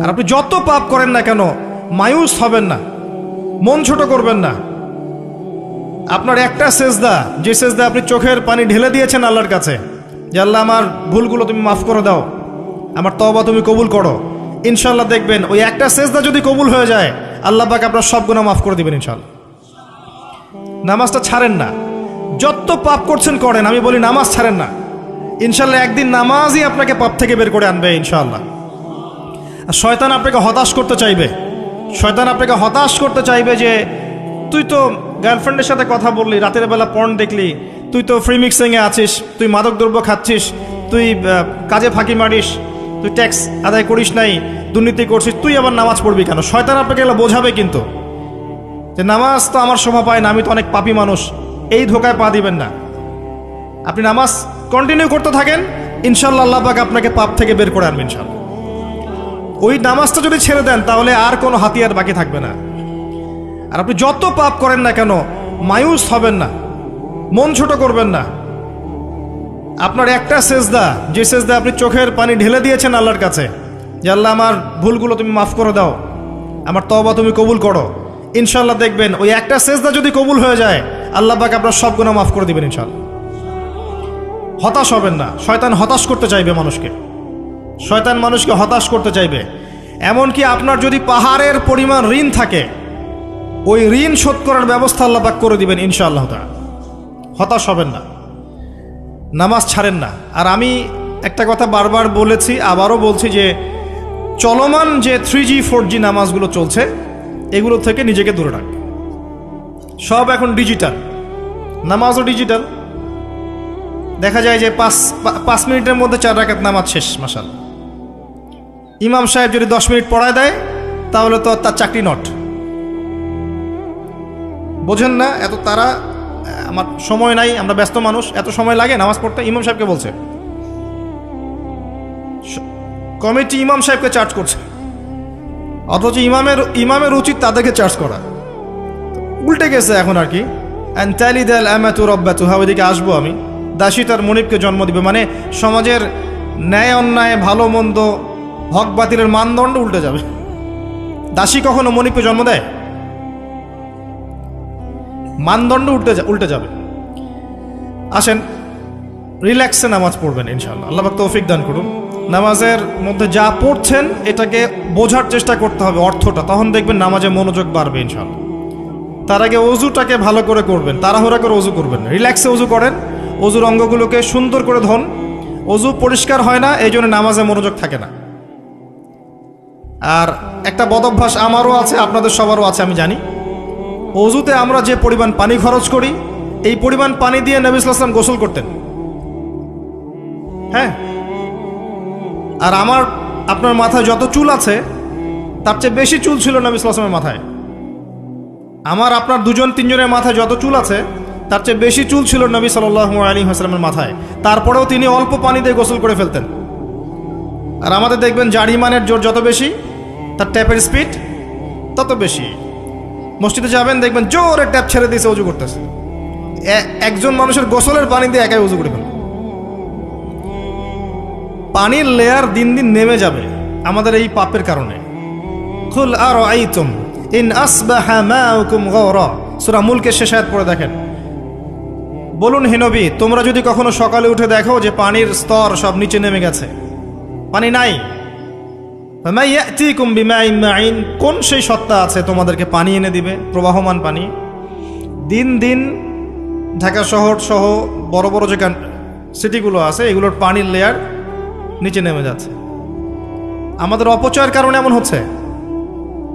আর আপনি যত পাপ করেন না কেন মায়ুস হবেন না, মন ছোট করবেন না। আপনার একটা সেজদা, যে সেজদা আপনি চোখের পানি ঢেলে দিয়েছেন আল্লাহর কাছে, যে আল্লাহ আমার ভুলগুলো তুমি মাফ করে দাও, আমার তওবা তুমি কবুল করো, ইনশাল্লাহ দেখবেন ওই একটা সেজদা যদি কবুল হয়ে যায় আল্লাহ পাক আপনার সব গুনাহ মাফ করে দিবেন ইনশাল্লাহ। নামাজটা ছাড়েন না, যত পাপ করছেন করেন, আমি বলি নামাজ ছাড়েন না, ইনশাল্লাহ একদিন নামাজই আপনাকে পাপ থেকে বের করে আনবে ইনশাল্লাহ। আর শয়তান আপনাকে হতাশ করতে চাইবে, শয়তান আপনাকে হতাশ করতে চাইবে যে তুই তো গার্লফ্রেন্ডের সাথে কথা বললি, রাতের বেলা পর্ন দেখলি, তুই তো ফ্রি মিক্সিংয়ে আছিস, তুই মাদক দ্রব্য খাচ্ছিস, তুই কাজে ফাঁকি মারিস, তুই ট্যাক্স আদায় করিস নাই, দুর্নীতি করছিস, তুই আবার নামাজ পড়বি কেন? শয়তান আপনাকে এগুলো বোঝাবে কিন্তু, যে নামাজ তো আমার শোভা পায় না, আমি তো অনেক পাপী মানুষ, এই ধোকায় পা দিবেন না। আপনি নামাজ কন্টিনিউ করতে থাকেন, ইনশাল্লাহ আল্লাহ পাক আপনাকে পাপ থেকে বের করে আনবেন ইনশাল্লাহ। ওই নামাজটা যদি ছেড়ে দেন তাহলে আর কোনো হাতিয়ার বাকি থাকবে না। আর আপনি যত পাপ করেন না কেন মায়ুস হবেন না, মন ছোট করবেন না। আপনার একটা সেজদা, যে সেজদা আপনি চোখের পানি ঢেলে দিয়েছেন আল্লাহর কাছে, যে আল্লাহ আমার ভুলগুলো তুমি মাফ করে দাও, আমার তওবা তুমি কবুল করো, ইনশাল্লাহ দেখবেন ওই একটা সেজদা যদি কবুল হয়ে যায় আল্লাহ পাক আপনার সব গুনাহ মাফ করে দিবেন ইনশাল্লাহ। হতাশ হবেন না, শয়তান হতাশ করতে চাইবে মানুষকে, শয়তান মানুষকে হতাশ করতে চাইবে। এমনকি আপনার যদি পাহাড়ের পরিমাণ ঋণ থাকে, ওই ঋণ শোধ করার ব্যবস্থা আল্লাহ পাক করে দিবেন ইনশাআল্লাহ তাআলা। হতাশ হবেন না, নামাজ ছাড়েন না। আর আমি একটা কথা বারবার বলেছি, আবারও বলছি, যে চলমান যে 3G 4G নামাজগুলো চলছে এগুলো থেকে নিজেকে দূরে রাখবে। সব এখন ডিজিটাল, নামাজও ডিজিটাল। দেখা যায় যে 5 মিনিটের মধ্যে 4 রাকাত নামাজ শেষ, মাশাআল্লাহ। ইমাম সাহেব যদি 10 মিনিট পড়ায় দেয় তাহলে তো তার চাকরি নট। বোঝেন না এত তারা, আমার সময় নাই, আমরা ব্যস্ত মানুষ, এত সময় লাগে নামাজ পড়তে? ইমাম সাহেবকে বলছে, কমিটি ইমাম সাহেবকে চার্জ করছে, অথচ ইমামের উচিত তাদেরকে চার্জ করা। উল্টে গেছে এখন আর কি। ওইদিকে আসবো আমি। দাসী তার মনিবকে জন্ম দিবে, মানে সমাজের ন্যায় অন্যায় ভালো মন্দ হক বাতিলের মানদণ্ড উল্টে যাবে। দাসী কখনো মনিবকে জন্ম দেয়? মানদণ্ড উল্টে যাবে। আসেন রিল্যাক্সে নামাজ পড়বেন ইনশাআল্লাহ, আল্লাহ পাক তৌফিক দান করুন। নামাজের মধ্যে যা পড়ছেন এটাকে বোঝার চেষ্টা করতে হবে অর্থটা, তখন দেখবেন নামাজে মনোযোগ বাড়বে ইনশাআল্লাহ। তার আগে অজুটাকে ভালো করে করবেন, তাড়াহুড়া করে অজু করবেন না, রিল্যাক্সে অজু করেন, অজুর অঙ্গগুলোকে সুন্দর করে ধন। অজু পরিষ্কার হয় না, এই জন্য নামাজে মনোযোগ থাকে না। আর একটা বদভ্যাস আমারও আছে, আপনাদের সবারও আছে আমি জানি, অজুতে আমরা যে পরিমাণ পানি খরচ করি, এই পরিমাণ পানি দিয়ে নবী সাল্লাল্লাহু আলাইহি ওয়াসাল্লাম গোসল করতেন। হ্যাঁ, আর আপনার মাথায় যত চুল আছে তার চেয়ে বেশি চুল ছিল নবী সাল্লাল্লাহু আলাইহি ওয়াসাল্লামের মাথায়। আপনার 2-3 জনের মাথায় যত চুল আছে তার চেয়ে বেশি চুল ছিল নবী সাল্লাল্লাহু আলাইহি ওয়াসাল্লামের মাথায়। তারপরেও তিনি অল্প পানি দিয়ে গোসল করে ফেলতেন। আর আমাদের দেখবেন যার ইমানের জোর যত বেশি, তার ট্যাপের স্পিড তত বেশি। মসজিদে যাবেন দেখবেন জোরে ট্যাপ ছেড়ে দিয়েছে, অজু করতেছে। একজন মানুষের গোসলের পানি দিয়ে একাই অজু করে ফেলে। পানির লেয়ার দিন দিন নেমে যাবে আমাদের এই পাপের কারণে। কুল আরাআইতুম ইন আসবাহা মাউকুম গাওরা, সূরা মুলকের শেষ আয়াত পড়ে দেখেন। বলুন হে নবী, তোমরা যদি কখনো সকালে উঠে দেখো যে পানির স্তর সব নিচে নেমে গেছে, পানি নাই, ফামা ইয়াতিকুম বিমাইন মাইন, কোন সেই সত্তা আছে তোমাদেরকে পানি এনে দিবে, প্রবাহমান পানি? দিন দিন ঢাকা শহর সহ বড় বড় যে সিটিগুলো আছে এগুলোর পানির লেয়ার নিচে নেমে যাচ্ছে। আমাদের অপচয়ের কারণে এমন হচ্ছে।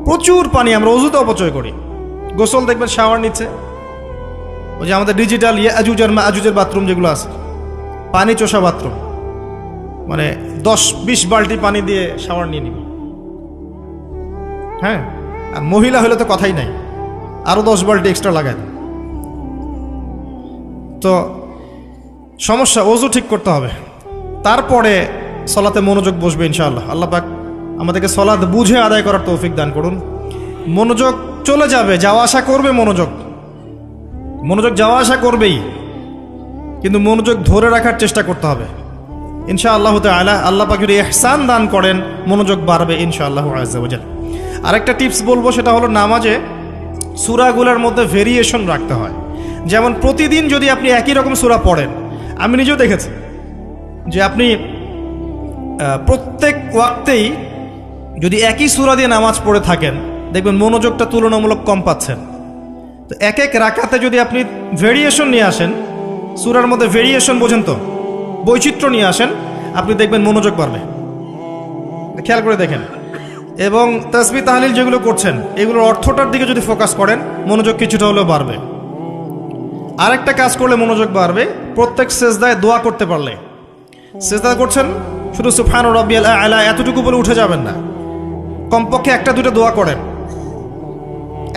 প্রচুর পানি আমরা অজুতে অপচয় করি। গোসল দেখবেন শাওয়ার নিচ্ছে, ওই যে আমাদের ডিজিটাল ইয়াজুজ আর মাজুজের বাথরুম যেগুলো আছে, পানি চোষা বাথরুম, মানে 10-20 বালতি পানি দিয়ে শাওয়ার নিয়ে নিবি। হ্যাঁ, আর মহিলা হলে তো কথাই নাই, আরো 10 বালতি এক্সট্রা লাগায়। তো সমস্যা, অজু ঠিক করতে হবে, তারপরে সলাতে মনোযোগ বসবে ইনশাআল্লাহ। আল্লাহ পাক আমাদেরকে সলাত বুঝে আদায় করার তৌফিক দান করুন। মনোযোগ চলে যাবে, যাওয়া আসা করবে, মনোযোগ যাওয়া আসা করবেই, কিন্তু মনোযোগ ধরে রাখার চেষ্টা করতে হবে। ইনশাআল্লাহ তাআলা আল্লাহ পাক যদি ইহসান দান করেন মনোযোগ বাড়বে ইনশাআল্লাহ আযজা ওয়া জাল। আরেকটা টিপস বলবো, সেটা হলো নামাজে সূরাগুলোর মধ্যে ভেরিয়েশন রাখতে হয়। যেমন প্রতিদিন যদি আপনি একই রকম সূরা পড়েন, আমি নিজেও দেখেছি যে আপনি প্রত্যেক ওয়াক্তেই যদি একই সূরা দিয়ে নামাজ পড়ে থাকেন, দেখবেন মনোযোগটা তুলনামূলক কম পাচ্ছেন। তো এক এক রাকাতে যদি আপনি ভেরিয়েশন নিয়ে আসেন, সূরার মধ্যে ভেরিয়েশন বোঝেন তো, বৈচিত্র্য নিয়ে আসেন, আপনি দেখবেন মনোযোগ বাড়বে। খেয়াল করে দেখেন। এবং তাসবিহ তাহলিল যেগুলো করছেন এগুলোর অর্থটার দিকে যদি ফোকাস করেন মনোযোগ কিছুটা হলেও বাড়বে। আরেকটা কাজ করলে মনোযোগ বাড়বে, প্রত্যেক সেজদায় দোয়া করতে পারলে। সেজদা করছেন, শুধু সুবহান রাব্বিয়াল আ'লা এতটুকু বলে উঠে যাবেন না, কমপক্ষে একটা দুটো দোয়া করেন,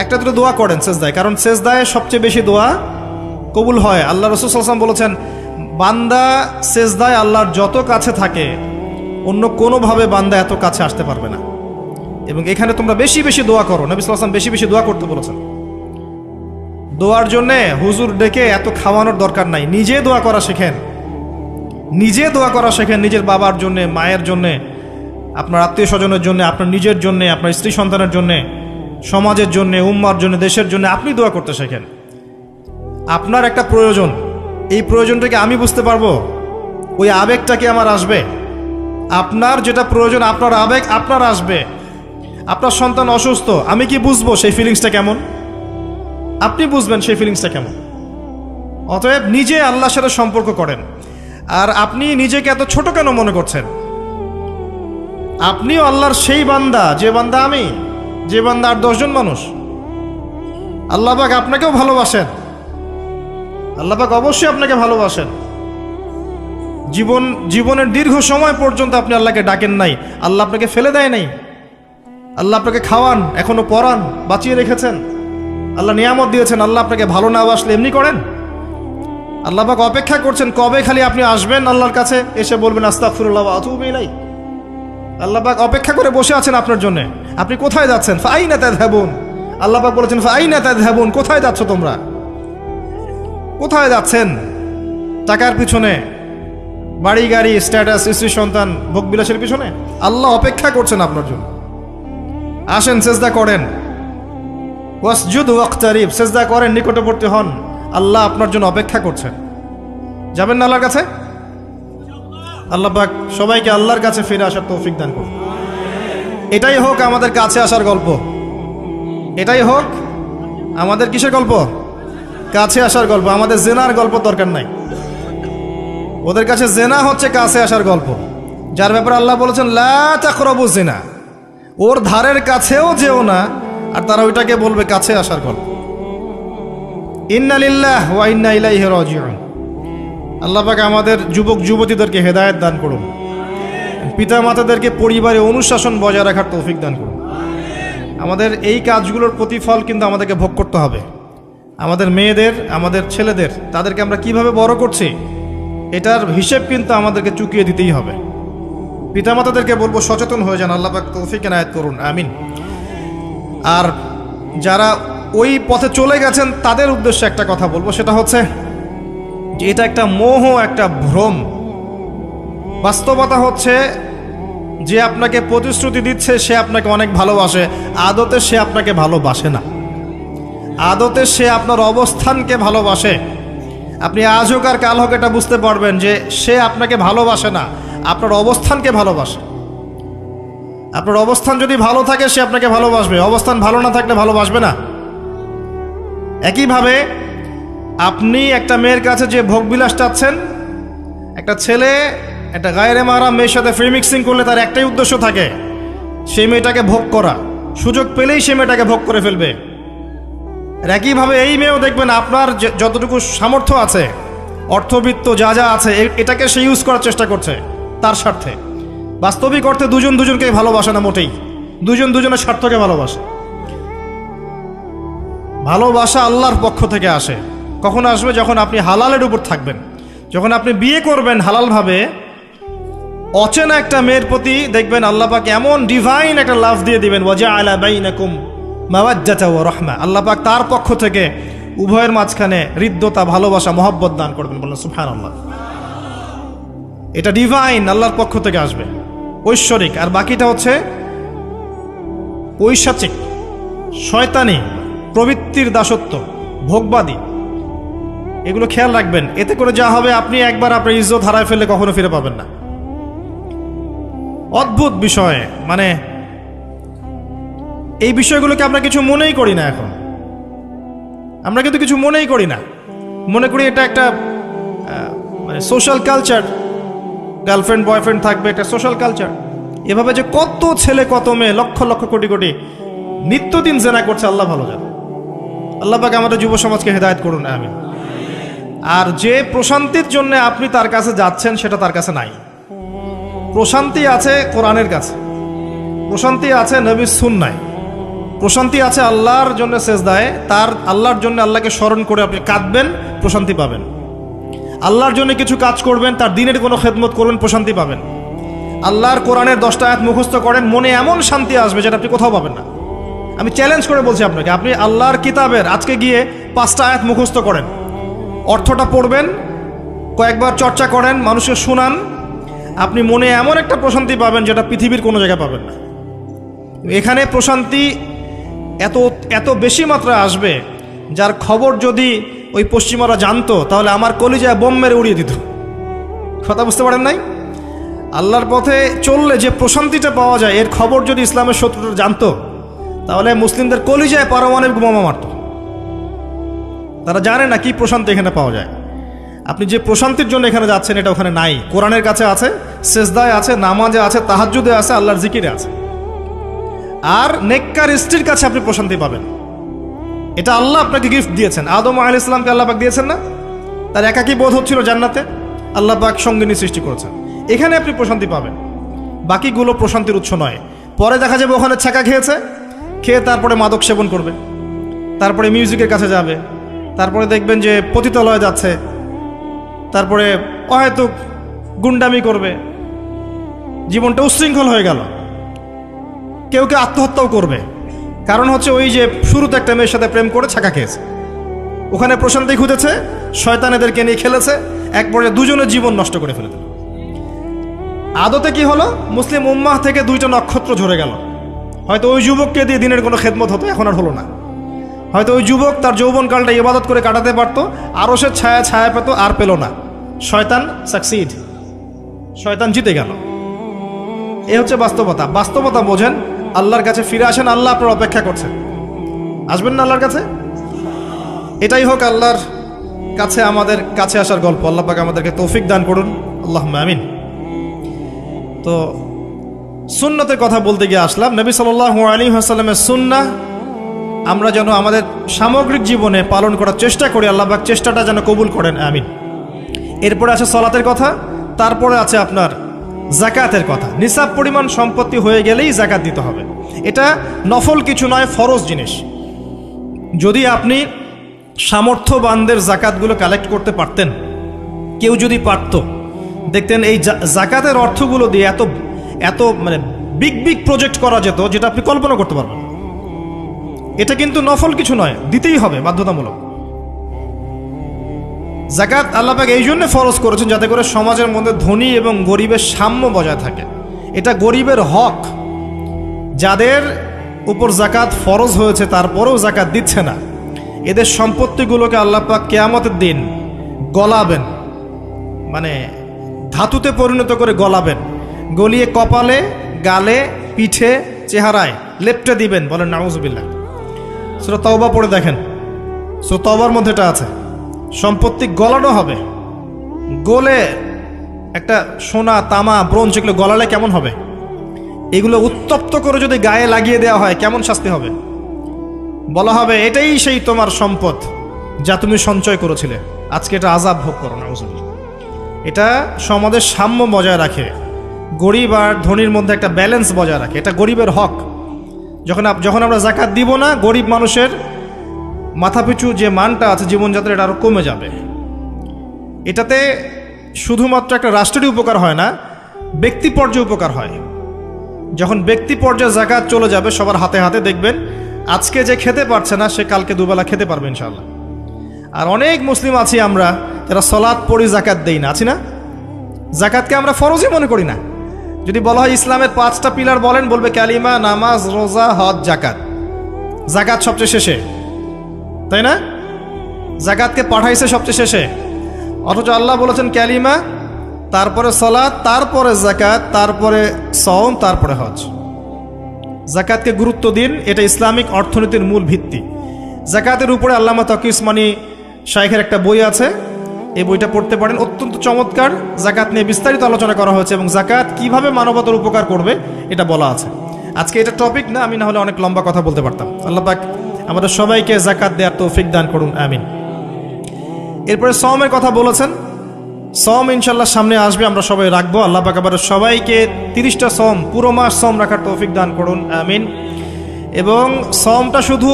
একটা দুটো দোয়া করেন সেজদায়। কারণ সেজদায় সবচেয়ে বেশি দোয়া কবুল হয়। আল্লাহ রাসূল সাল্লাল্লাহু আলাইহি ওয়াসাল্লাম বলেছেন, বান্দা সেজদায় আল্লাহর যত কাছে থাকে অন্য কোনোভাবে বান্দা এত কাছে আসতে পারবে না। এবং এখানে তোমরা বেশি বেশি দোয়া করো, নবী সাল্লাল্লাহু আলাইহি ওয়াসাল্লাম বেশি বেশি দোয়া করতে বলেছেন। দোয়ার জন্যে হুজুর ডেকে এত খাওয়ানোর দরকার নাই, নিজে দোয়া করা শেখেন, নিজে দোয়া করা শেখেন। নিজের বাবার জন্যে, মায়ের জন্যে, আপনার আত্মীয় স্বজনের জন্য, আপনার নিজের জন্যে, আপনার স্ত্রী সন্তানের জন্যে, সমাজের জন্যে, উম্মার জন্য, দেশের জন্য আপনি দোয়া করতে শেখেন। আপনার একটা প্রয়োজন, এই প্রয়োজনটাকে আমি বুঝতে পারবো, ওই আবেগটা কি আমার আসবে? আপনার যেটা প্রয়োজন, আপনার আবেগ আপনার আসবে। আপনার সন্তান অসুস্থ, আমি কি বুঝবো সেই ফিলিংসটা কেমন? আপনি বুঝবেন সেই ফিলিংসটা কেমন। অতএব নিজে আল্লাহর সাথে সম্পর্ক করেন। আর আপনি নিজেকে এত ছোট কেন মনে করছেন? আপনিও আল্লাহর সেই বান্দা, যে বান্দা আমি, যে বান্দা আর 10 জন মানুষ। আল্লাহ পাক আপনাকেও ভালোবাসেন, আল্লাহ পাক অবশ্যই আপনাকে ভালোবাসেন। জীবনের দীর্ঘ সময় পর্যন্ত আপনি আল্লাহকে ডাকেন নাই, আল্লাহ আপনাকে ফেলে দেয় নাই। আল্লাহ আপনাকে খাওয়ান, এখনো পরান, বাঁচিয়ে রেখেছেন, আল্লাহ নিয়ামত দিয়েছেন। আল্লাহ আপনাকে ভালো না বাসলে এমনি করেন? আল্লাহ পাক অপেক্ষা করছেন কবে খালি আপনি আসবেন আল্লাহর কাছে, এসে বলবেন আস্তাগফিরুল্লাহ ওয়া আতুবু ইলাইহি। আল্লাহ পাক অপেক্ষা করে বসে আছেন আপনার জন্য। আপনি কোথায় যাচ্ছেন? ফাআইনা তাযহাবুন। আল্লাহ পাক বলেছেন ফাআইনা তাযহাবুন, কোথায় যাচ্ছ তোমরা? কোথায় যাচ্ছেন? টাকার পিছনে, বাড়ি গাড়ি, স্ট্যাটাস, স্ত্রী সন্তান, ভোগবিলাসের পিছনে? আল্লাহ অপেক্ষা করছেন আপনার জন্য। আসেন, সেজদা করেন। ওয়াসজুদ ওয়াকতারিব, সেজদা করেন, নিকটবর্তী হন। আল্লাহ আপনার জন্য অপেক্ষা করছেন। যাবেন না আল্লাহর কাছে? আল্লাহ পাক সবাইকে আল্লাহর কাছে ফিরে আসার তৌফিক দান করুন। এটাই হোক আমাদের কাছে আসার গল্প, এটাই হোক আমাদের কিসের গল্প? কাছে আসার গল্প। আমাদের জেনার গল্প দরকার নাই। ওদের কাছে জেনা হচ্ছে কাছে আসার গল্প, যার ব্যাপারে আল্লাহ বলেছেন লা তাকরাবু জিনা, ওর ধারের কাছেও যেও না, আর তারা ওইটাকে বলবে কাছে আসার গল্প। ইন্না লিল্লাহ ওয়া ইন্না ইলাইহি রাজিউন। আল্লাহ পাক আমাদের যুবক যুবতীদেরকে হেদায়েত দান করুন, পিতা মাতাদেরকে পরিবারে অনুশাসন বজায় রাখার তৌফিক দান করুন। আমাদের এই কাজগুলোর প্রতিফল কিন্তু আমাদেরকে ভোগ করতে হবে। আমাদের মেয়েদের, আমাদের ছেলেদের, তাদেরকে আমরা কিভাবে বড় করছি এটার হিসেব কিন্তু আমাদেরকে চুকিয়ে দিতেই হবে। পিতামাতাদেরকে বলবো সচেতন হয়ে যান। আল্লাহ পাক তৌফিক এনায়েত করুন, আমিন। আর যারা ওই পথে চলে গেছেন তাদের উদ্দেশ্যে একটা কথা বলবো, সেটা হচ্ছে যে এটা একটা মোহ, একটা ভ্রম। বাস্তবতা হচ্ছে যে আপনাকে প্রতিশ্রুতি দিচ্ছে সে আপনাকে অনেক ভালোবাসে, আদতে সে আপনাকে ভালোবাসে না। আদতে সে আপনার অবস্থানকে ভালোবাসে। আপনি আজ হোক আর কাল হোক এটা বুঝতে পারবেন যে সে আপনাকে ভালোবাসে না, আপনার অবস্থানকে ভালোবাসে। আপনার অবস্থান যদি ভালো থাকে সে আপনাকে ভালোবাসবে, অবস্থান ভালো না থাকলে ভালোবাসবে না। একইভাবে আপনি একটা মেয়ের কাছে যে ভোগবিলাস চাচ্ছেন, একটা ছেলে একটা গায়রে মাহরাম মেয়ের সাথে ফ্রি মিক্সিং করলে তার একটাই উদ্দেশ্য থাকে, সেই মেয়েটাকে ভোগ করা। সুযোগ পেলেই সে মেয়েটাকে ভোগ করে ফেলবে। আর একইভাবে এই মেয়েও দেখবেন আপনার যতটুকু সামর্থ্য আছে, অর্থবিত্ত যা যা আছে, এটাকে সে ইউজ করার চেষ্টা করছে তার স্বার্থে। বাস্তবিক অর্থে দুজন দুজনকে ভালোবাসে না মোটেই, দুজন দুজনের স্বার্থকে ভালোবাসে। ভালোবাসা আল্লাহর পক্ষ থেকে আসে। কখন আসবে? যখন আপনি হালালের উপর থাকবেন, যখন আপনি বিয়ে করবেন হালালভাবে। অচেনা একটা মেয়ের প্রতি দেখবেন আল্লাহ পাক এমন ডিভাইন একটা লাভ দিয়ে দিবেন, ওয়াজআলা বাইনাকুম মাওয়াজ্জাতা ওয়া রাহমা। আল্লাহ পাক তার পক্ষ থেকে উভয়ের মাঝখানে হৃদ্যতা, ভালোবাসা, মহব্বত দান করবেন। বলেন সুবহানাল্লাহ। এটা ডিভাইন, আল্লাহর পক্ষ থেকে আসবে, ঐশ্বরিক। আর বাকিটা হচ্ছে পৈশাচিক, শয়তানি, প্রবৃত্তির দাসত্ব, ভোগবাদী। এগুলো খেয়াল রাখবেন। এতে করে যা হবে, আপনি একবার আপনার ইজ্জত হারায় ফেললে কখনো ফিরে পাবেন না। অদ্ভুত বিষয়, মানে এই বিষয়গুলোকে আমরা কিছু মনেই করি না। এখন আমরা কিন্তু কিছু মনেই করি না, মনে করি এটা একটা মানে সোশ্যাল কালচার, গার্লফ্রেন্ড বয়ফ্রেন্ড থাকবে, একটা সোশ্যাল কালচার। এভাবে যে কত ছেলে কত মেয়ে, লক্ষ লক্ষ কোটি কোটি নিত্যদিন জেনা করছে, আল্লাহ ভালো জানে। আল্লাহ পাক আমাদের যুব সমাজকে হেদায়েত করুন, আমিন। আর যে প্রশান্তির জন্য আপনি তার কাছে যাচ্ছেন, সেটা তার কাছে নাই। প্রশান্তি আছে কোরআনের কাছে, প্রশান্তি আছে নবীর সুন্নায়, প্রশান্তি আছে আল্লাহর জন্য সেজদায়। তার আল্লাহর জন্য আল্লাহকে স্মরণ করে আপনি কাঁদবেন, প্রশান্তি পাবেন। আল্লাহর জন্য কিছু কাজ করবেন, তার দিনের কোনো খেদমত করবেন, প্রশান্তি পাবেন। আল্লাহর কোরআনের 10টা আয়াত মুখস্থ করেন, মনে এমন শান্তি আসবে যেটা আপনি কোথাও পাবেন না। আমি চ্যালেঞ্জ করে বলছি আপনাকে, আপনি আল্লাহর কিতাবের আজকে গিয়ে 5টা আয়াত মুখস্থ করেন, অর্থটা পড়বেন, কয়েকবার চর্চা করেন, মানুষকে শোনান, আপনি মনে এমন একটা প্রশান্তি পাবেন যেটা পৃথিবীর কোনো জায়গায় পাবেন না। এখানে প্রশান্তি এত এত বেশি মাত্রা আসবে, যার খবর যদি ওই পশ্চিমারা জানতো, তাহলে আমার কলিজায় বোম মেরে উড়িয়ে দিত। কথা বুঝতে পারেন নাই? আল্লাহর পথে চললে যে প্রশান্তিটা পাওয়া যায়, এর খবর যদি ইসলামের শত্রুরা জানতো, তাহলে মুসলিমদের কলিজায় পারমাণবিক বোমা মারত। তারা জানে না কি প্রশান্তি এখানে পাওয়া যায়। আপনি যে প্রশান্তির জন্য এখানে যাচ্ছেন, এটা ওখানে নাই। কোরআনের কাছে আছে, সেজদায় আছে, নামাজে আছে, তাহাজ্জুদে আছে, আল্লাহর জিকিরে আছে। আর নেককার স্ত্রীর কাছে আপনি প্রশান্তি পাবেন। এটা আল্লাহ আপনাকে গিফট দিয়েছেন। আদম আলাইহিস সালামকে আল্লাহ পাক দিয়েছেন না? তার একাকী বোধ হচ্ছিল জান্নাতে, আল্লাহ পাক সঙ্গিনী সৃষ্টি করেছেন। এখানে আপনি প্রশান্তি পাবেন, বাকিগুলো প্রশান্তির উৎস নয়। পরে দেখা যাবে ওখানে ছ্যাঁকা খেয়েছে, খেয়ে তারপরে মাদক সেবন করবে, তারপরে মিউজিকের কাছে যাবে, তারপরে দেখবেন যে পতিতালয়ে যাচ্ছে, তারপরে অহেতুক গুন্ডামি করবে, জীবনটা উচ্ছৃঙ্খল হয়ে গেল। কেউ কেউ আত্মহত্যাও করবে, কারণ হচ্ছে ওই যে শুরুতে একটা মেয়ের সাথে প্রেম করে ছ্যাঁকা খেয়েছে, ওখানে প্রশান্তি খুঁজেছে, শয়তান এদেরকে নিয়ে খেলেছে, এক পর্যায়ে দুজনের জীবন নষ্ট করে ফেলে দিল। আদতে কি হলো? মুসলিম উম্মাহ থেকে 2টা নক্ষত্র ঝরে গেল। হয়তো ওই যুবককে দিয়ে দিনের কোনো খেদমত হতো, এখন আর হলো না। হয়তো ওই যুবক তার যৌবনকালটা ইবাদত করে কাটাতে পারত, আরও সে ছায়া পেত, আর পেল না। শয়তান সাকসিড, শয়তান জিতে গেল। এ হচ্ছে বাস্তবতা। বাস্তবতা বোঝেন, আল্লাহর কাছে ফিরে আসেন, আল্লাহ আপনার অপেক্ষা করছেন। আসবেন না আল্লাহর কাছে? এটাই হোক আল্লাহর কাছে আমাদের কাছে আসার গল্প। আল্লাহ পাক আমাদেরকে তৌফিক দান করুন, আল্লাহুম্মা আমিন। তো সুন্নতের কথা বলতে গিয়ে আসলাম। নবী সাল্লাল্লাহু আলাইহি ওয়াসাল্লামের সুন্নাহ আমরা যেন আমাদের সামগ্রিক জীবনে পালন করার চেষ্টা করি, আল্লাহ পাক চেষ্টাটা যেন কবুল করেন, আমিন। এরপরে আছে সালাতের কথা, তারপরে আছে আপনার যাকাতের কথা। নিসাব পরিমাণ সম্পত্তি হয়ে গেলেই যাকাত দিতে হবে। এটা নফল কিছু নয়, ফরজ জিনিস। যদি আপনি সামর্থ্যবানদের যাকাতগুলো কালেক্ট করতে পারতেন, কেউ যদি পারত, দেখতেন এই যাকাতের অর্থগুলো দিয়ে এত এত মানে বিগ বিগ প্রজেক্ট করা যেত, যেটা আপনি কল্পনা করতে পারবেন। এটা কিন্তু নফল কিছু নয়, দিতেই হবে, বাধ্যতামূলক। যাকাত আল্লাহ পাক এই জন্য ফরজ করেছেন, যাতে করে সমাজের মধ্যে ধনী এবং গরিবের সাম্য বজায় থাকে। এটা গরিবের হক। যাদের উপর যাকাত ফরজ হয়েছে তারপরেও যাকাত দিচ্ছে না, এদের সম্পত্তিগুলোকে আল্লাহ পাক কিয়ামতের দিন গলাবেন, মানে ধাতুতে পরিণত করে গলাবেন, গলিয়ে কপালে, গালে, পিঠে, চেহারায় লেপটে দিবেন। বলেন নাউজুবিল্লাহ। সূরা তাওবা পড়ে দেখেন, সূরা তাওবার মধ্যে এটা আছে। সম্পত্তি গলানো হবে, গলে একটা সোনা, তামা, ব্রোঞ্জ এগুলো গলালে কেমন হবে? এগুলো উত্তপ্ত করে যদি গায়ে লাগিয়ে দেওয়া হয়, কেমন শাস্তি হবে? বলা হবে এটাই সেই তোমার সম্পদ যা তুমি সঞ্চয় করেছিলে, আজকে এটা আযাব ভোগ করো। নাউজুবিল্লাহ। এটা সমাজের সাম্য বজায় রাখে, গরিব আর ধনীর মধ্যে একটা ব্যালেন্স বজায় রাখে। এটা গরিবের হক। যখন আমরা যাকাত দিব না, গরিব মানুষের মাথাপিছু যে মানটা আছে জীবনযাত্রা, এটা আরও কমে যাবে। এটাতে শুধুমাত্র একটা রাষ্ট্রেরই উপকার হয় না, ব্যক্তি পর্যায়ে উপকার হয়। যখন ব্যক্তি পর্যায়ে যাকাত চলে যাবে সবার হাতে হাতে, দেখবেন আজকে যে খেতে পারছে না, সে কালকে দুবেলা খেতে পারবে ইনশাআল্লাহ। আর অনেক মুসলিম আছি আমরা যারা সালাত পড়ি, যাকাত দেই না, আছি না? জাকাতকে আমরা ফরজই মনে করি না। যদি বলা হয় ইসলামের 5টা পিলার বলেন, বলবে কালিমা, নামাজ, রোজা, হজ, জাকাত। জাকাত সবচেয়ে শেষে, তাই না? জাকাতকে পাঠাইছে সবচেয়ে শেষে, অথচ আল্লাহ বলেছেন কালিমা, তারপরে সালাত, তারপরে জাকাত, তারপরে সওম, তারপরে হজ। জাকাতকে গুরুত্ব দিন, এটা ইসলামিক অর্থনীতির মূল ভিত্তি। জাকাতের উপরে আল্লামা তকি উসমানী শাইখের একটা বই আছে, এই বইটা পড়তে পারেন, অত্যন্ত চমৎকার। জাকাত নিয়ে বিস্তারিত আলোচনা করা হয়েছে এবং জাকাত কিভাবে মানবতার উপকার করবে এটা বলা আছে। আজকে এটা টপিক না, আমি না হলে অনেক লম্বা কথা বলতে পারতাম। আল্লাহ পাক আমাদের সবাইকে জাকাত দেওয়ার তৌফিক দান করুন, আমিন। এরপরে সওমের কথা বলেছেন, সওম ইনশাল্লাহ সামনে আসবে, আমরা সবাই রাখবো। আল্লাহ পাক আবার সবাইকে 30টা সওম, পুরো মাস সওম রাখার তৌফিক দান করুন, আমিন। এবং সওমটা শুধু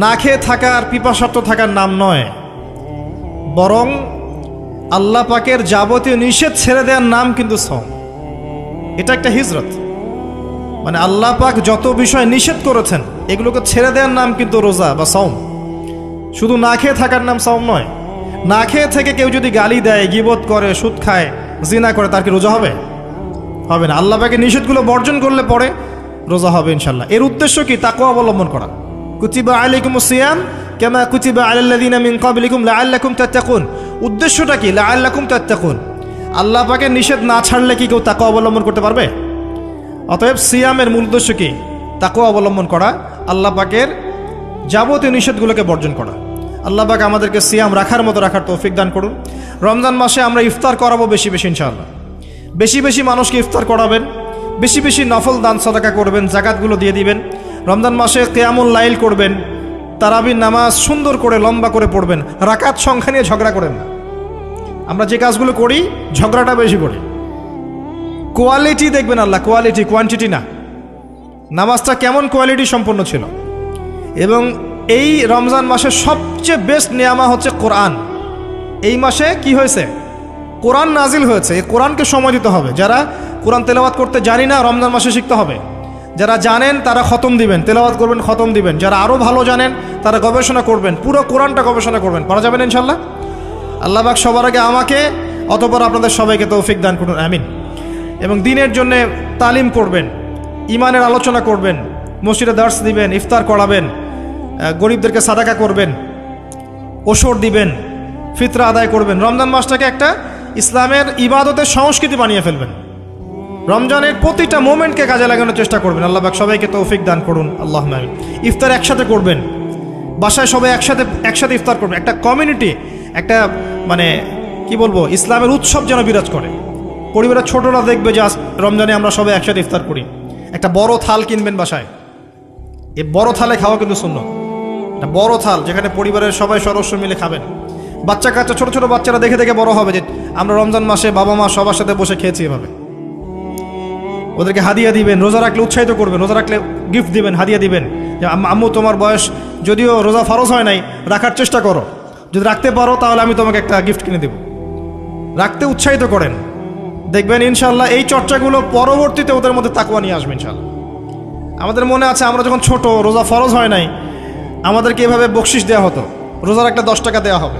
না খেয়ে থাকার, পিপাসার্থ থাকার নাম নয়, বরং আল্লাহ পাকের যাবতীয় নিষেধ ছেড়ে দেওয়ার নাম কিন্তু সওম। এটা একটা হিজরত, মানে আল্লাহ পাক যত বিষয় নিষেধ করেছেন এগুলোকে ছেড়ে দেওয়ার নাম কিন্তু রোজা বা সওম। শুধু না খেয়ে থাকার নাম সওম নয়। না খেয়ে থেকে কেউ যদি গালি দেয়, গীবত করে, সুদ খায়, জিনা করে, তার কি রোজা হবে? হবে না। আল্লাহ পাকের নিষেধগুলো বর্জন করলে পরে রোজা হবে ইনশাল্লাহ। এর উদ্দেশ্য কি? তাকওয়া অবলম্বন করা। কুতিবা আলাইকুমুস সিয়াম কামা কুতিবা আলাল্লাযিনা মিন ক্বাবলিকুম লাআল্লাকুম তাত্তাকুন। উদ্দেশ্যটা কি? লাআল্লাকুম তাত্তাকুন। আল্লাহ পাকের নিষেধ না ছাড়লে কি কেউ তাকওয়া অবলম্বন করতে পারবে? অতএব সিয়ামের মূল উদ্দেশ্য কি? তাকওয়া অবলম্বন করা, আল্লাহ পাকের যাবতীয় নিষেধগুলোকে বর্জন করা। আল্লাহ পাক আমাদেরকে সিয়াম রাখার মতো রাখার তৌফিক দান করুন। রমজান মাসে আমরা ইফতার করাবো বেশি বেশি ইনশাআল্লাহ। বেশি বেশি মানুষকে ইফতার করাবেন, বেশি বেশি নফল দান সাদাকা করবেন, জাকাতগুলো দিয়ে দিবেন। রমজান মাসে কিয়ামুল লাইল করবেন, তারাবির নামাজ সুন্দর করে লম্বা করে পড়বেন। রাকাত সংখ্যা নিয়ে ঝগড়া করেন না। আমরা যে কাজগুলো করি ঝগড়াটা বেশি করি। কোয়ালিটি দেখবেন আল্লাহ, কোয়ালিটি, কোয়ান্টিটি না। নামাজটা কেমন কোয়ালিটি সম্পন্ন ছিল। এবং এই রমজান মাসে সবচেয়ে বেস্ট নিয়ামা হচ্ছে কোরআন। এই মাসে কি হয়েছে? কোরআন নাজিল হয়েছে। এই কোরআনকে সময় দিতে হবে। যারা কোরআন তেলাওয়াত করতে জানি না, রমজান মাসে শিখতে হবে। যারা জানেন তারা খতম দিবেন, তেলাওয়াত করবেন, খতম দিবেন। যারা আরও ভালো জানেন তারা গবেষণা করবেন, পুরো কোরআনটা গবেষণা করবেন। পারা যাবেন ইনশাল্লাহ। আল্লাহ পাক সবার আগে আমাকে, অতঃপর আপনাদের সবাইকে তৌফিক দান করুন, আমিন। এবং দিনের জন্য তালিম করবেন, ইমানের আলোচনা করবেন, মসজিদে দার্স দিবেন, ইফতার করাবেন, গরিবদেরকে সাদাকা করবেন, ওসর দিবেন, ফিতরা আদায় করবেন। রমজান মাসটাকে একটা ইসলামের ইবাদতের সংস্কৃতি বানিয়ে ফেলবেন। রমজানের প্রতিটা মোমেন্টকে কাজে লাগানোর চেষ্টা করবেন। আল্লাহ পাক সবাইকে তৌফিক দান করুন, আল্লাহুম্মা আমিন। ইফতার একসাথে করবেন, বাসায় সবাই একসাথে ইফতার করবেন। একটা কমিউনিটি, একটা মানে কি বলবো, ইসলামের উৎসব যেন বিরাজ করে। পরিবারের ছোটরা দেখবে যে রমজানে আমরা সবাই একসাথে ইফতার করি। একটা বড় থাল কিনবেন বাসায়, এই বড় থালে খাওয়া কিন্তু সুন্নাত। একটা বড় থাল যেখানে পরিবারের সবাই সদস্য মিলে খাবেন। বাচ্চা কাচ্চা, ছোট ছোট বাচ্চারা দেখে দেখে বড় হবে যে আমরা রমজান মাসে বাবা মা সবার সাথে বসে খেয়েছি এভাবে। ওদেরকে হাদিয়া দিবেন, রোজা রাখলে উৎসাহিত করবেন, রোজা রাখলে গিফট দিবেন, হাদিয়া দিবেন যে আম্মু তোমার বয়স যদিও রোজা ফরজ হয় নাই, রাখার চেষ্টা করো, যদি রাখতে পারো তাহলে আমি তোমাকে একটা গিফট কিনে দেব। রাখতে উৎসাহিত করেন, দেখবেন ইনশাল্লাহ এই চর্চাগুলো পরবর্তীতে ওদের মধ্যে তাকওয়া নিয়ে আসবে ইনশাল্লাহ। আমাদের মনে আছে আমরা যখন ছোট, রোজা ফরজ হয় নাই, আমাদেরকে এভাবে বকশিস দেওয়া হতো, রোজা রাখলে 10 টাকা দেওয়া হবে।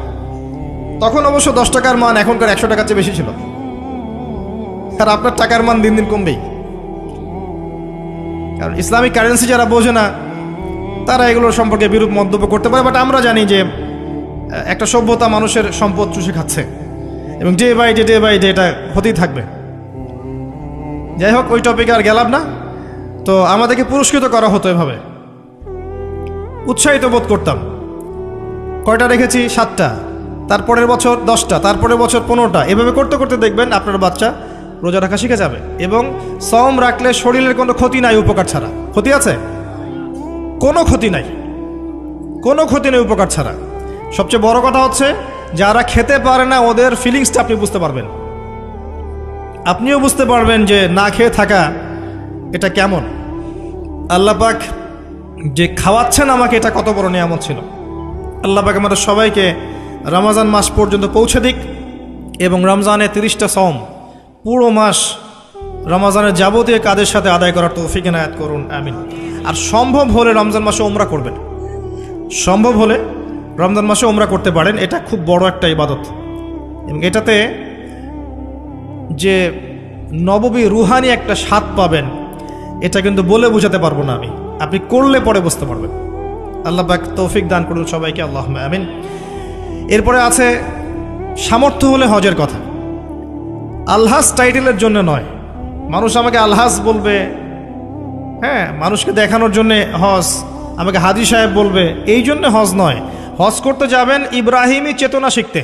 তখন অবশ্য 10 টাকার মান এখনকার 100 টাকার চেয়ে বেশি ছিল। আর আপনার টাকার মান দিন দিন কমবেই, কারণ ইসলামিক কারেন্সি যারা বোঝে না তারা এগুলোর সম্পর্কে বিরূপ মন্তব্য করতে পারে। বাট আমরা জানি যে একটা সভ্যতা মানুষের সম্পদ চুষে খাচ্ছে এবং ডে বাই ডে এটা হতেই থাকবে। যাই হোক, ওই টপিকে আর গেলাম না। তো আমাদেরকে পুরস্কৃত করা হতো এভাবে, উৎসাহিত বোধ করতাম। কয়টা রেখেছি? 7টা, তারপরের বছর 10টা, তারপরের বছর 15টা। এভাবে করতে করতে দেখবেন আপনার বাচ্চা রোজা রাখা শিখে যাবে। এবং সওম রাখলে শরীরের কোনো ক্ষতি নাই উপকার ছাড়া। ক্ষতি আছে? কোনো ক্ষতি নাই, কোনো ক্ষতি নেই উপকার ছাড়া। সবচেয়ে বড় কথা হচ্ছে যারা খেতে পারে না ওদের ফিলিংসটা আপনি বুঝতে পারবেন। আপনিও বুঝতে পারবেন যে না খেয়ে থাকা এটা কেমন। আল্লাহ পাক যে খাওয়াচ্ছেন আমাকে, এটা কত বড় নিয়ামত ছিল। আল্লাহ পাক আমাদের সবাইকে রমজান মাস পর্যন্ত পৌঁছে দিক এবং রমজানে 30টা সওম পুরো মাস রমজানের যাবতীয় কাজের সাথে আদায় করার তৌফিক এনায়েত করুন, আমিন। আর সম্ভব হলে রমজান মাসে উমরা করবেন। সম্ভব হলে রমজান মাসে উমরা করতে পারেন। এটা খুব বড় একটা ইবাদত এবং এটাতে যে নববী রুহানি একটা স্বাদ পাবেন, এটা কিন্তু বলে বোঝাতে পারবো না আমি, আপনি করলে পরে বুঝতে পারবেন। আল্লাহ পাক তৌফিক দান করুন সবাইকে, আল্লাহুম্মা আমিন। এরপরে আছে সামর্থ্য হলে হজের কথা। আলহাজ টাইটেলের জন্য নয়, মানুষ আমাকে আলহাজ বলবে, হ্যাঁ, মানুষকে দেখানোর জন্য হজ, আমাকে হাজি সাহেব বলবে, এই জন্য হজ নয়। হজ করতে যাবেন ইব্রাহিমী চেতনা শিখতে।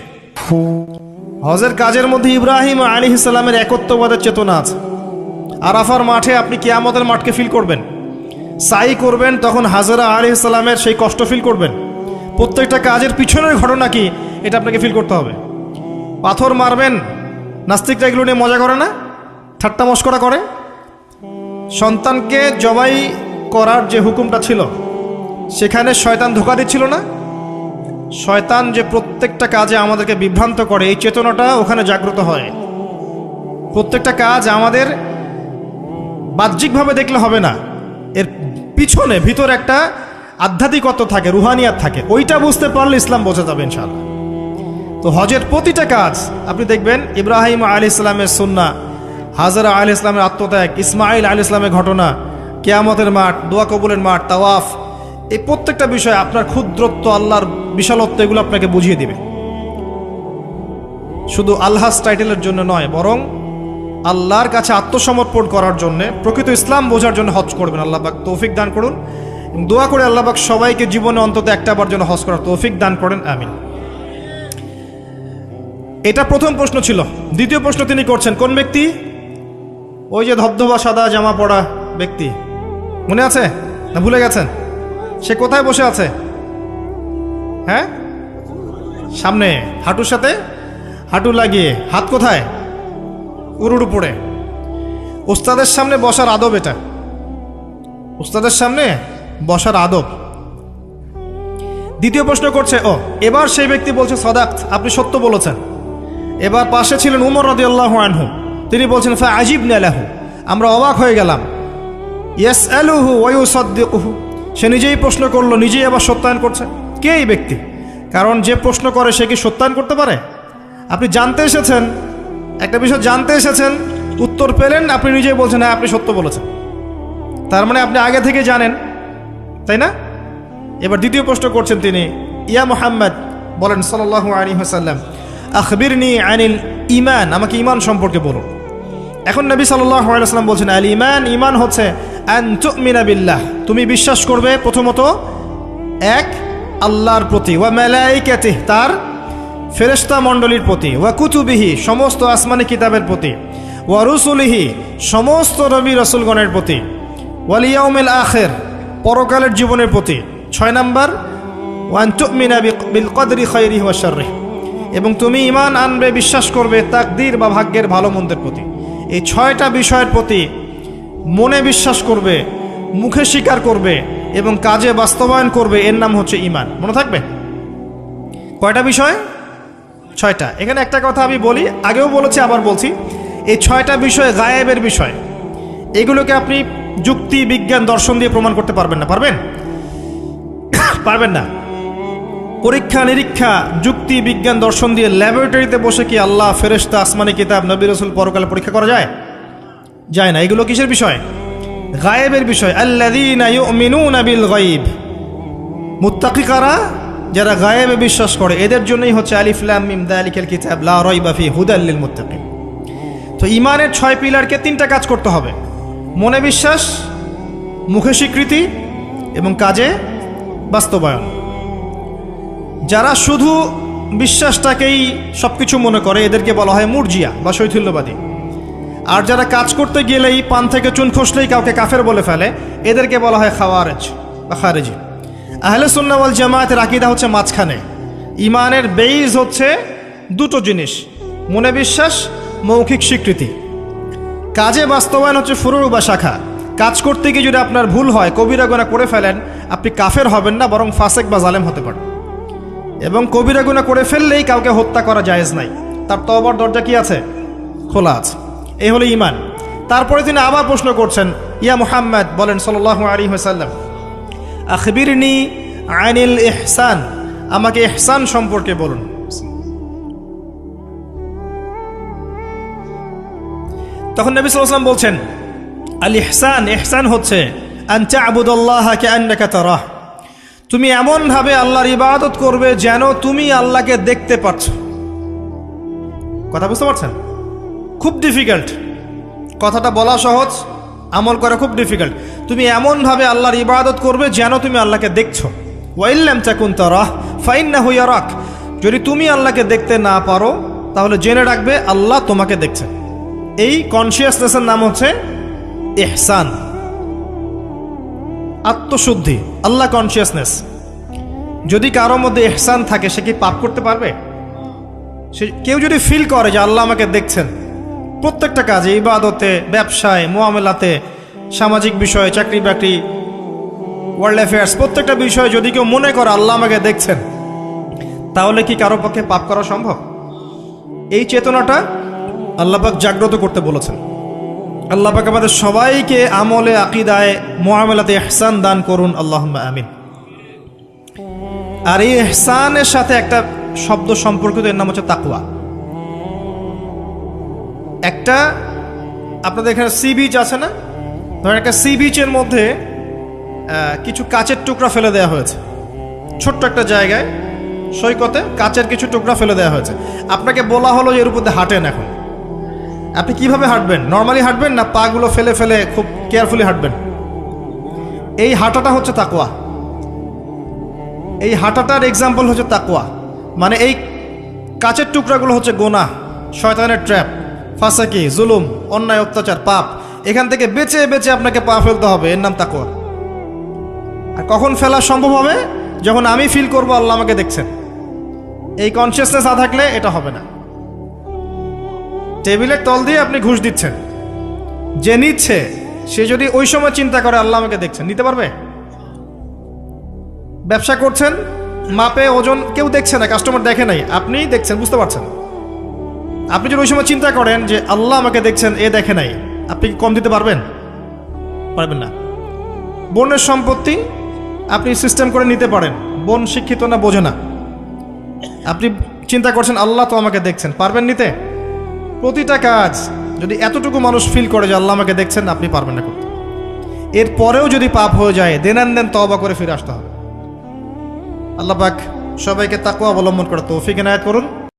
হজের কাজের মধ্যে ইব্রাহিম আলাইহিস সালামের একত্ববাদের চেতনা আছে। আরাফার মাঠে আপনি কিয়ামতের মাঠকে ফিল করবেন, সাই করবেন, তখন হাজরা আলাইহিস সালামের সেই কষ্ট ফিল করবেন। প্রত্যেকটা কাজের পিছনের ঘটনা কি এটা আপনাকে ফিল করতে হবে। পাথর মারবেন, নাস্তিকরা এগুলো নিয়ে মজা করে না, ঠাট্টা মশকরা করে। সন্তানকে জবাই করার যে হুকুমটা ছিল, সেখানে শয়তান ধোঁকা দিচ্ছিল না? শয়তান যে প্রত্যেকটা কাজে আমাদেরকে বিভ্রান্ত করে, এই চেতনাটা ওখানে জাগ্রত হয়। প্রত্যেকটা কাজ আমাদের বাহ্যিকভাবে দেখলে হবে না, এর পিছনে ভিতর একটা আধ্যাত্মিকত্ব থাকে, রুহানিয়াত থাকে, ওইটা বুঝতে পারলে ইসলাম বোঝা যাবে ইনশাআল্লাহ। তো হজের প্রতিটা কাজ আপনি দেখবেন ইব্রাহিম আলাইহিস সালামের সুন্নাহ, হাজরা আলাইহিস সালামের আত্মত্যাগ, ইসমাইল আলাইহিস সালামের ঘটনা, কিয়ামতের মাঠ, দোয়া কবুলের মাঠ, তাওয়াফ, এই প্রত্যেকটা বিষয় আপনার ক্ষুদ্রত্ব, আল্লাহর বিশালত্ব, এগুলো আপনাকে বুঝিয়ে দিবে। শুধু আলহাজ টাইটেলের জন্য নয়, বরং আল্লাহর কাছে আত্মসমর্পণ করার জন্য, প্রকৃত ইসলাম বোঝার জন্য হজ করবেন। আল্লাহ পাক তৌফিক দান করুন। দোয়া করে আল্লাহ পাক সবাইকে জীবনে অন্তত একটাবার জন্য হজ করার তৌফিক দান করেন, আমিন। এটা প্রথম প্রশ্ন ছিল। দ্বিতীয় প্রশ্ন তিনি করছেন, কোন ব্যক্তি? ওই যে ধবধবা সাদা জামা পরা ব্যক্তি, মনে আছে না ভুলে গেছেন? সে কোথায় বসে আছে? হ্যাঁ, সামনে, হাঁটুর সাথে হাঁটু লাগিয়ে, হাত কোথায়? উরুর উপরে। উস্তাদের সামনে বসার আদব এটা, উস্তাদের সামনে বসার আদব। দ্বিতীয় প্রশ্ন করছে, ও এবার সেই ব্যক্তি বলছে সাদাক্ত, আপনি সত্য বলেছেন। এবার পাশে ছিলেন উমর রাদিয়াল্লাহু আনহু, তিনি বলছেন ফাআজিবনা লাহু, আমরা অবাক হয়ে গেলাম। ইয়াসআলুহু ওয়া ইউসাদ্দিকুহু, সে নিজেই প্রশ্ন করলো, নিজেই আবার সত্যায়ন করছে। কে এই ব্যক্তি? কারণ যে প্রশ্ন করে সে কি সত্যায়ন করতে পারে? আপনি জানতে এসেছেন, একটা বিষয় জানতে এসেছেন, উত্তর পেলেন, আপনি নিজেই বলছেন হ্যাঁ আপনি সত্য বলেছেন, তার মানে আপনি আগে থেকে জানেন, তাই না? এবার দ্বিতীয় প্রশ্ন করছেন তিনি, ইয়া মুহাম্মদ, বলেন সাল্লাল্লাহু আলাইহি ওয়াসাল্লাম, আখবিরনি আনিল ঈমান, আমাকে ঈমান সম্পর্কে বলুন। এখন নবী সাল্লাল্লাহু আলাইহি ওয়াসাল্লাম বলছেন, আল ঈমান, ঈমান হচ্ছে আন তুমিনা বিল্লাহ, তুমি বিশ্বাস করবে প্রথমত এক আল্লাহর প্রতি, ওয়া মালাইকাতিহি, তার ফেরেশতা মণ্ডলীর প্রতি, ওয়া কুতুবিহি, সমস্ত আসমানি কিতাবের প্রতি, ওয়া রুসুলিহি, সমস্ত নবী রাসূলগণের প্রতি, ওয়াল ইয়াউমিল আখির, পরকালের জীবনের প্রতি। 6 নাম্বার, ওয়া আন তুমিনা বিল কদরি খায়রিহি ওয়া শাররিহি, এবং তুমি ঈমান আনবে, বিশ্বাস করবে তাকদীর বা ভাগ্যের ভালো মন্দের প্রতি। এই 6টা বিষয়ের প্রতি মনে বিশ্বাস করবে, মুখে স্বীকার করবে এবং কাজে বাস্তবায়ন করবে, এর নাম হচ্ছে ঈমান। মনে থাকবে কয়টা বিষয়? 6টা। এখানে একটা কথা আমি বলি, আগেও বলেছি আবার বলছি, এই 6টা বিষয় গায়েবের বিষয়। এগুলোকে আপনি যুক্তি, বিজ্ঞান, দর্শন দিয়ে প্রমাণ করতে পারবেন না। পারবেন? পারবেন না। পরীক্ষা নিরীক্ষা, যুক্তি, বিজ্ঞান, দর্শন দিয়ে ল্যাবরেটরিতে বসে কি আল্লাহ, ফেরেশতা, আসমানি কিতাব, নবী রাসূল, পরকালে পরীক্ষা করা যায়? যায় না। এগুলো কিসের বিষয়? গায়েবের বিষয়। আল্লাযীনা ইউমিনুনা বিল গায়ব, মুত্তাকি কারা? যারা গায়েবে বিশ্বাস করে, এদের জন্যই হচ্ছে আলিফ লাম মিম যালিকাল কিতাব লা রাইবা ফি হুদাল লিল মুত্তাকিন। তো ঈমানের 6 পিলারকে 3টা কাজ করতে হবে: মনে বিশ্বাস, মুখে স্বীকৃতি এবং কাজে বাস্তবায়ন। যারা শুধু বিশ্বাসটাকেই সবকিছু মনে করে, এদেরকে বলা হয় মুরজিয়া বা শৈথিল্যবাদী। আর যারা কাজ করতে গেলেই পান থেকে চুন খসলেই কাউকে কাফের বলে ফেলে, এদেরকে বলা হয় খাওয়ারেজ বা খারেজি। আহলে সুন্নাহ ওয়াল জামায়াতের আকীদা হচ্ছে মাঝখানে। ঈমানের বেইজ হচ্ছে দুটো জিনিস: মনে বিশ্বাস, মৌখিক স্বীকৃতি। কাজে বাস্তবায়ন হচ্ছে ফুরু বা শাখা। কাজ করতে গিয়ে যদি আপনার ভুল হয়, কবিরা গুনাহ করে ফেলেন, আপনি কাফের হবেন না, বরং ফাসেক বা জালেম হতে পারেন। এবং কবিরা গুনাহ করে ফেললেই কাউকে হত্যা করা জায়েজ নাই, তার তওবার দরজা কি আছে? খোলা আছে। এই হলো ঈমান। তারপরে তিনি আবার প্রশ্ন করছেন, ইয়া মুহাম্মদ, বলেন সাল্লাল্লাহু আলাইহি ওয়াসাল্লাম, আখবিরনি আনিল ইহসান, আমাকে ইহসান সম্পর্কে বলুন। তখন নবী সাল্লাল্লাহু আলাইহি ওয়াসাল্লাম বলছেন, আল ইহসান, ইহসান হচ্ছে আন তা'বুদাল্লাহা কাআন্নাকা তারাহ, তুমি এমনভাবে আল্লাহর ইবাদত করবে যেন তুমি আল্লাহকে দেখতে পাচ্ছ। কথা বুঝতে পারছেন? খুব ডিফিকাল্ট, কথাটা বলা সহজ, আমল করা খুব ডিফিকাল্ট। তুমি এমনভাবে আল্লাহর ইবাদত করবে যেন তুমি আল্লাহকে দেখছো। ওয়া ইল্লাম তাকুন তারাহ ফাইন্নাহু ইয়ারাক, যদি তুমি আল্লাহকে দেখতে না পারো তাহলে জেনে রাখবে আল্লাহ তোমাকে দেখছেন। এই কনসিয়াসনেসের নাম হচ্ছে ইহসান, আত্মশুদ্ধি, আল্লাহ কনসিয়াসনেস। যদি কারোর মধ্যে ইহসান থাকে সে কি পাপ করতে পারবে? সে কেউ যদি ফিল করে যে আল্লাহ আমাকে দেখছেন প্রত্যেকটা কাজে, ইবাদতে, ব্যবসায়, মুআমালাতে, সামাজিক বিষয়ে, চাকরি বাকরি, ওয়ার্ল্ড অ্যাফেয়ার্স, প্রত্যেকটা বিষয়ে যদি কেউ মনে করে আল্লাহ আমাকে দেখছেন, তাহলে কি কারো পক্ষে পাপ করা সম্ভব? এই চেতনাটা আল্লাহ পাক জাগ্রত করতে বলেছেন। আল্লাহ পাক আমাদের সবাইকে আমলে, আকীদায়, মুআমালাতে ইহসান দান করুন, আল্লাহুম্মা আমিন। আর এই ইহসানের সাথে একটা শব্দ সম্পর্কিত, এর নাম হচ্ছে তাকওয়া। একটা আপনাদের এখানে সি বিচ আছে না? ধরেন একটা সি বিচের মধ্যে কিছু কাচের টুকরা ফেলে দেওয়া হয়েছে, ছোট্ট একটা জায়গায় সৈকতে কাচের কিছু টুকরা ফেলে দেওয়া হয়েছে। আপনাকে বলা হলো যে এর উপর দিয়ে হাঁটেন। এখন আপনি কিভাবে হাঁটবেন? নর্মালি হাঁটবেন না পাগুলো ফেলে ফেলে খুব কেয়ারফুলি হাঁটবেন? এই হাঁটাটা হচ্ছে তাকওয়া। এই হাঁটাটার এক্সাম্পল হচ্ছে তাকওয়া। মানে এই কাচের টুকরাগুলো হচ্ছে গুনাহ, শয়তানের ট্র্যাপ, ফাসাকি, জুলুম, অন্যায়, অত্যাচার, পাপ। এখান থেকে বেঁচে বেঁচে আপনাকে পা ফেলতে হবে, এর নাম তাকওয়া। আর কখন ফেলা সম্ভব হবে? যখন আমি ফিল করব আল্লাহ আমাকে দেখছেন। এই কনসিয়াসনেস না থাকলে এটা হবে না। টেবিলের তল দিয়ে আপনি ঘুষ দিচ্ছেন, যে নিচ্ছে সে যদি ওই সময় চিন্তা করে আল্লাহ আমাকে দেখছেন, নিতে পারবে? ব্যবসা করছেন, মাপে ওজন কেউ দেখছে না, কাস্টমার দেখে নাই, আপনি দেখছেন, বুঝতে পারছেন। আপনি যদি ওই সময় চিন্তা করেন যে আল্লাহ আমাকে দেখছেন, এ দেখে নাই, আপনি কি কম দিতে পারবেন? পারবেন না। বোনের সম্পত্তি আপনি সিস্টেম করে নিতে পারেন, বোন শিক্ষিত না, বোঝে না, আপনি চিন্তা করছেন আল্লাহ তো আমাকে দেখছেন, পারবেন নিতে? প্রতিটা কাজ যদি এতটুকু মানুষ ফিল করে যে আল্লাহ আমাকে দেখছেন, আপনি পারবেন না করতে। এরপরেও যদি পাপ হয়ে যায়, দেন তওবা করে ফিরে আসতে হবে। আল্লাহ পাক সবাইকে তাকওয়া অবলম্বন করে তৌফিক এনায়েত করুন।